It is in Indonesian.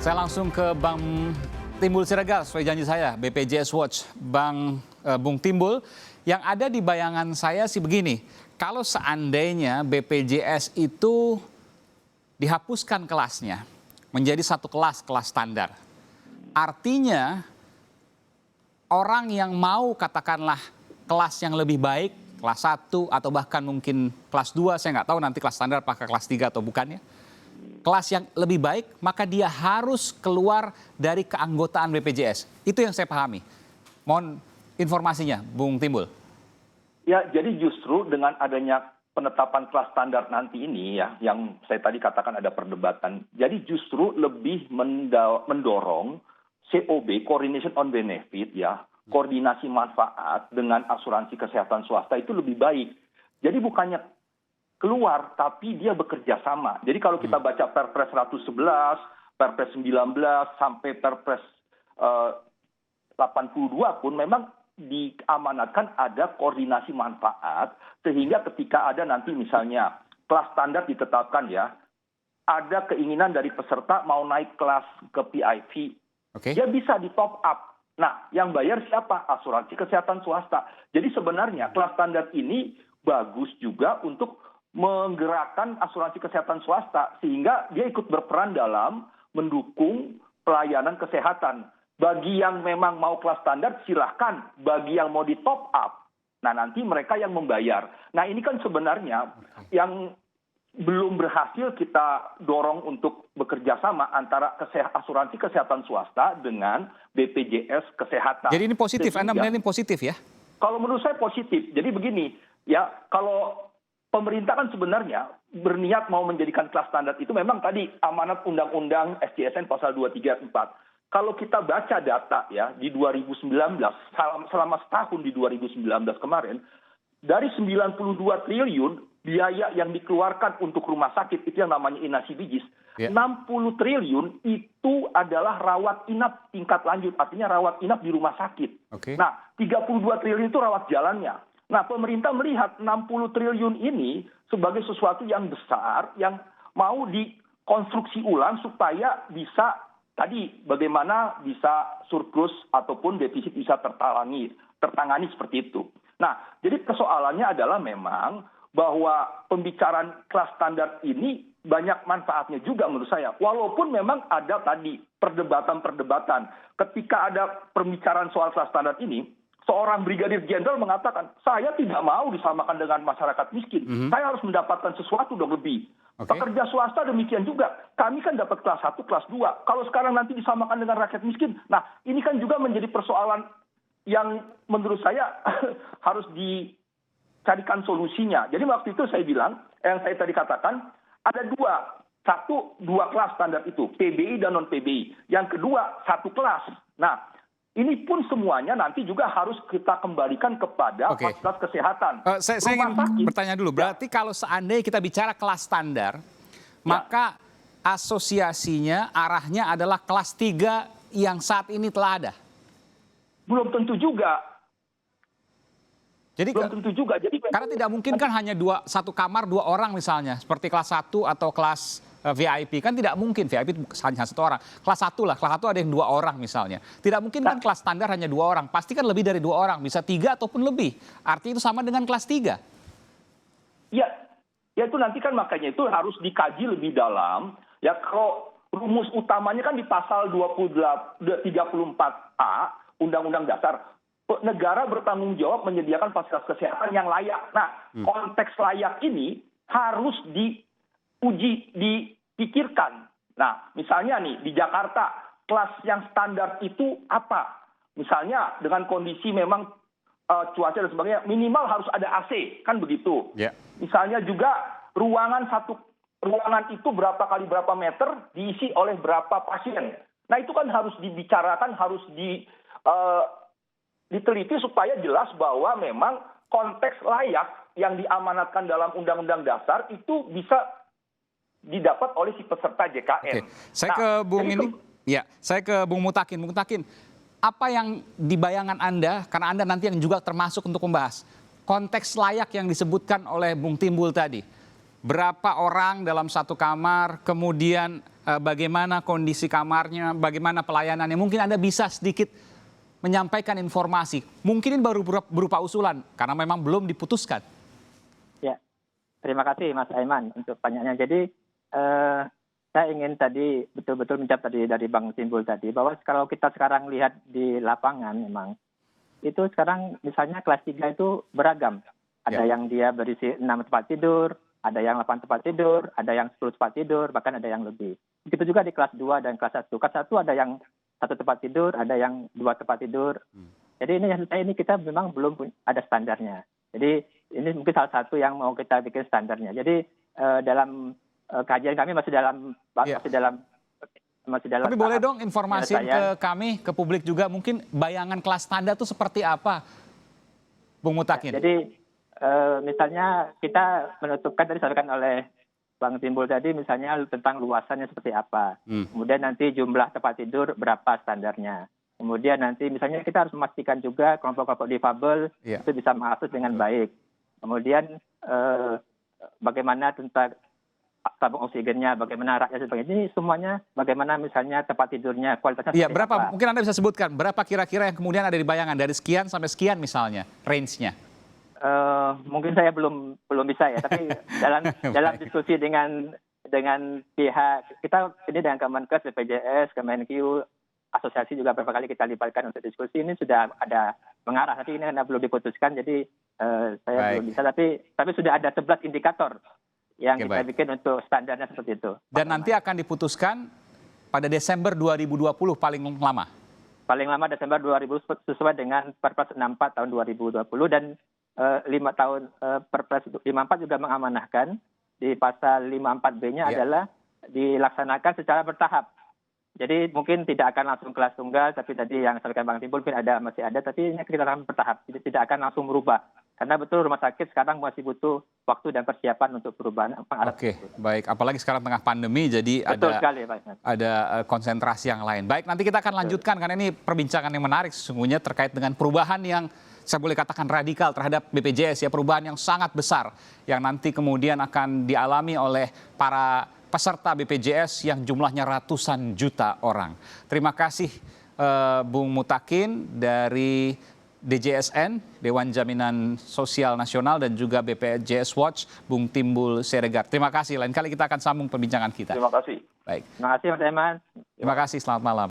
Saya langsung ke Bang Timbul Siregar, sesuai janji saya, BPJS Watch. Bung Timbul, yang ada di bayangan saya sih begini, kalau seandainya BPJS itu dihapuskan kelasnya, menjadi satu kelas standar, artinya orang yang mau katakanlah kelas yang lebih baik, kelas 1 atau bahkan mungkin kelas 2, saya nggak tahu nanti kelas standar apakah kelas 3 atau bukannya, kelas yang lebih baik, maka dia harus keluar dari keanggotaan BPJS. Itu yang saya pahami. Mohon informasinya, Bung Timbul. Ya, jadi justru dengan adanya penetapan kelas standar nanti ini ya, yang saya tadi katakan ada perdebatan, jadi justru lebih mendorong COB, Coordination on Benefit ya, koordinasi manfaat dengan asuransi kesehatan swasta itu lebih baik. Jadi bukannya keluar, tapi dia bekerja sama. Jadi kalau kita baca Perpres 111, Perpres 19, sampai Perpres 82 pun memang diamanatkan ada koordinasi manfaat, sehingga ketika ada nanti misalnya kelas standar ditetapkan ya, ada keinginan dari peserta mau naik kelas ke PIV, dia bisa di top up. Nah, yang bayar siapa? Asuransi kesehatan swasta. Jadi sebenarnya kelas standar ini bagus juga untuk menggerakkan asuransi kesehatan swasta, sehingga dia ikut berperan dalam mendukung pelayanan kesehatan. Bagi yang memang mau kelas standar silahkan, bagi yang mau di top up, nah nanti mereka yang membayar. Nah ini kan sebenarnya yang belum berhasil kita dorong untuk bekerja sama antara asuransi kesehatan swasta dengan BPJS Kesehatan. Jadi ini positif, Anda menilai ini positif ya? Kalau menurut saya positif. Jadi begini, ya kalau pemerintah kan sebenarnya berniat mau menjadikan kelas standar itu memang tadi amanat Undang-Undang SJSN pasal 234. Kalau kita baca data ya di 2019, selama setahun di 2019 kemarin, dari 92 triliun biaya yang dikeluarkan untuk rumah sakit, itu yang namanya inasi bijis, 60 triliun itu adalah rawat inap tingkat lanjut, artinya rawat inap di rumah sakit. Nah, 32 triliun itu rawat jalannya. Nah, pemerintah melihat 60 triliun ini sebagai sesuatu yang besar, yang mau dikonstruksi ulang supaya bisa tadi bagaimana bisa surplus ataupun defisit bisa tertangani seperti itu. Nah, jadi persoalannya adalah memang bahwa pembicaraan kelas standar ini banyak manfaatnya juga menurut saya. Walaupun memang ada tadi perdebatan-perdebatan. Ketika ada pembicaraan soal kelas standar ini, seorang brigadir jenderal mengatakan, saya tidak mau disamakan dengan masyarakat miskin. Saya harus mendapatkan sesuatu dong lebih. Pekerja swasta demikian juga. Kami kan dapat kelas 1, kelas 2. Kalau sekarang nanti disamakan dengan rakyat miskin. Nah, ini kan juga menjadi persoalan yang menurut saya harus dicarikan solusinya. Jadi waktu itu saya bilang, yang saya tadi katakan, ada dua kelas standar itu, PBI dan non-PBI. Yang kedua, satu kelas. Nah, ini pun semuanya nanti juga harus kita kembalikan kepada fasilitas kesehatan. Saya ingin bertanya dulu, berarti kalau seandainya kita bicara kelas standar, maka asosiasinya arahnya adalah kelas 3 yang saat ini telah ada? Belum tentu juga. Jadi, belum tentu juga. Jadi, karena tidak mungkin kan hanya satu kamar 2 orang misalnya, seperti kelas 1 atau kelas VIP, kan tidak mungkin VIP hanya 1 orang. Kelas 1 lah, kelas 1 ada yang 2 orang misalnya. Tidak mungkin kan kelas standar hanya 2 orang, pasti kan lebih dari 2 orang, bisa 3 ataupun lebih. Artinya itu sama dengan kelas 3. Ya itu nanti kan makanya itu harus dikaji lebih dalam. Ya kalau rumus utamanya kan di pasal 34A Undang-Undang Dasar. Negara bertanggung jawab menyediakan fasilitas kesehatan yang layak. Nah, konteks layak ini harus diuji, dipikirkan. Nah, misalnya nih di Jakarta, kelas yang standar itu apa? Misalnya dengan kondisi memang cuaca dan sebagainya, minimal harus ada AC, kan begitu. Misalnya juga ruangan itu berapa kali berapa meter diisi oleh berapa pasien. Nah, itu kan harus dibicarakan, harus diteliti supaya jelas bahwa memang konteks layak yang diamanatkan dalam Undang-Undang Dasar itu bisa didapat oleh si peserta JKN. Saya ke Bung Mutakin. Bung Mutakin, apa yang di bayangan Anda, karena Anda nanti yang juga termasuk untuk membahas konteks layak yang disebutkan oleh Bung Timbul tadi. Berapa orang dalam satu kamar, kemudian bagaimana kondisi kamarnya, bagaimana pelayanannya. Mungkin Anda bisa sedikit menyampaikan informasi. Mungkin ini baru berupa usulan, karena memang belum diputuskan. Ya, terima kasih Mas Aiman untuk pertanyaannya. Jadi saya ingin tadi betul-betul menjawab tadi dari Bang Timbul tadi, bahwa kalau kita sekarang lihat di lapangan memang, itu sekarang misalnya kelas 3 itu beragam. Ada yang dia berisi 6 tempat tidur, ada yang 8 tempat tidur, ada yang 10 tempat tidur, bahkan ada yang lebih. Begitu juga di kelas 2 dan kelas 1. Kelas 1 ada yang 1 tempat tidur, ada yang 2 tempat tidur. Jadi ini kita memang belum ada standarnya. Jadi ini mungkin salah satu yang mau kita bikin standarnya. Jadi dalam kajian kami masih dalam Tapi boleh dong informasi ke kami, ke publik juga, mungkin bayangan kelas standar itu seperti apa, Bung Mutakin? Jadi misalnya kita menentukan, tadi disampaikan oleh Bang Timbul tadi, misalnya tentang luasannya seperti apa. Kemudian nanti jumlah tempat tidur berapa standarnya. Kemudian nanti misalnya kita harus memastikan juga kelompok-kelompok difabel itu bisa mengakses dengan baik. Kemudian bagaimana tentang tabung oksigennya, bagaimana rakyat sebagainya. Ini semuanya bagaimana misalnya tempat tidurnya, kualitasnya Iya, seperti berapa? apa. Mungkin Anda bisa sebutkan berapa kira-kira yang kemudian ada di bayangan dari sekian sampai sekian misalnya, range-nya. Mungkin saya belum bisa ya, tapi dalam diskusi dengan pihak kita ini dengan Kemenkes, BPJS, Kemenkyu, asosiasi juga beberapa kali kita libatkan untuk diskusi, ini sudah ada mengarah, tapi ini karena belum diputuskan, jadi saya belum bisa, tapi sudah ada 11 indikator yang kita bikin untuk standarnya seperti itu. Dan nanti akan diputuskan pada Desember 2020 paling lama? Paling lama Desember 2020 sesuai dengan Perpres 64 tahun 2020, dan 5 tahun Perpres 54 juga mengamanahkan di pasal 54B-nya adalah dilaksanakan secara bertahap. Jadi mungkin tidak akan langsung kelas tunggal, tapi tadi yang disampaikan Bang Timbul mungkin masih ada, tapi ini kita akan bertahap. Jadi tidak akan langsung merubah. Karena betul rumah sakit sekarang masih butuh waktu dan persiapan untuk perubahan. Oke, baik. Apalagi sekarang tengah pandemi, jadi ada konsentrasi yang lain. Baik, nanti kita akan lanjutkan karena ini perbincangan yang menarik sesungguhnya terkait dengan perubahan yang saya boleh katakan radikal terhadap BPJS, ya, perubahan yang sangat besar yang nanti kemudian akan dialami oleh para peserta BPJS yang jumlahnya ratusan juta orang. Terima kasih Bung Mutakin dari DJSN, Dewan Jaminan Sosial Nasional, dan juga BPJS Watch, Bung Timbul Siregar. Terima kasih. Lain kali kita akan sambung perbincangan kita. Terima kasih. Baik. Terima kasih Mas Eman. Terima kasih. Selamat malam.